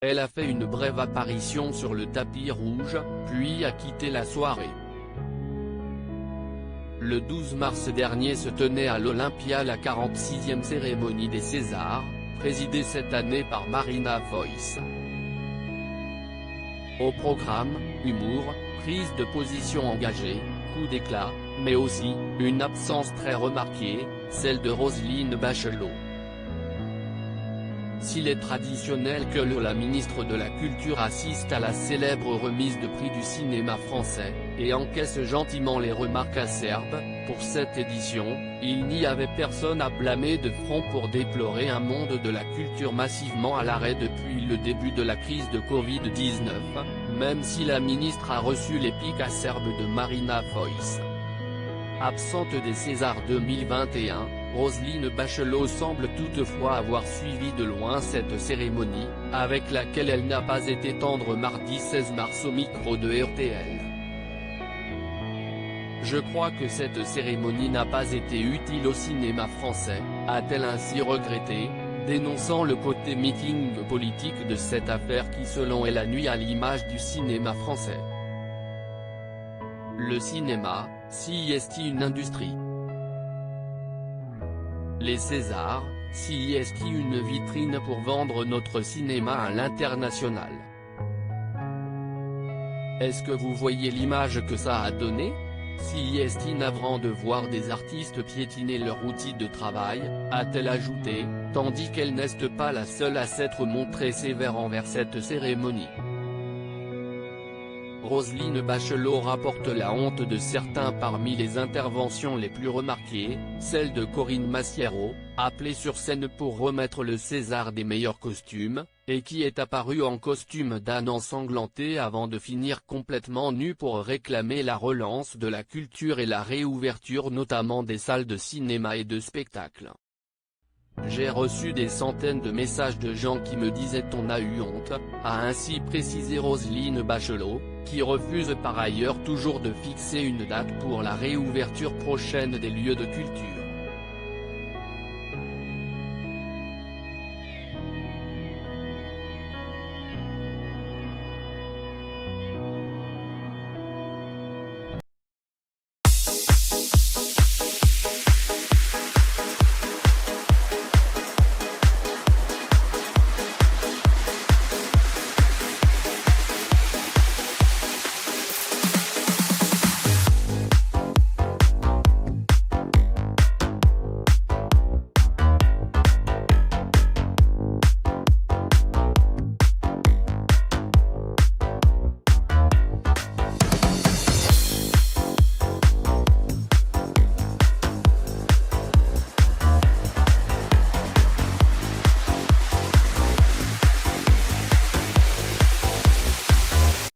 Elle a fait une brève apparition sur le tapis rouge, puis a quitté la soirée. Le 12 mars dernier se tenait à l'Olympia la 46e cérémonie des Césars, présidée cette année par Marina Foïs. Au programme, humour, prise de position engagée, coups d'éclat, mais aussi, une absence très remarquée, celle de Roselyne Bachelot. S'il est traditionnel que la ministre de la Culture assiste à la célèbre remise de prix du cinéma français, et encaisse gentiment les remarques acerbes, pour cette édition, il n'y avait personne à blâmer de front pour déplorer un monde de la culture massivement à l'arrêt depuis le début de la crise de Covid-19, même si la ministre a reçu les piques acerbes de Marina Foïs. Absente des Césars 2021, Roselyne Bachelot semble toutefois avoir suivi de loin cette cérémonie, avec laquelle elle n'a pas été tendre mardi 16 mars au micro de RTL. Je crois que cette cérémonie n'a pas été utile au cinéma français, a-t-elle ainsi regretté, dénonçant le côté meeting politique de cette affaire qui selon elle nuit à l'image du cinéma français. Le cinéma, si est une industrie. Les Césars, si est une vitrine pour vendre notre cinéma à l'international. Est-ce que vous voyez l'image que ça a donné? Si est navrant de voir des artistes piétiner leur outil de travail, a-t-elle ajouté, tandis qu'elle n'est pas la seule à s'être montrée sévère envers cette cérémonie. Roselyne Bachelot rapporte la honte de certains parmi les interventions les plus remarquées, celle de Corinne Massiero, appelée sur scène pour remettre le César des meilleurs costumes, et qui est apparue en costume d'âne ensanglanté avant de finir complètement nue pour réclamer la relance de la culture et la réouverture notamment des salles de cinéma et de spectacle. J'ai reçu des centaines de messages de gens qui me disaient « on a eu honte », a ainsi précisé Roselyne Bachelot, qui refuse par ailleurs toujours de fixer une date pour la réouverture prochaine des lieux de culture.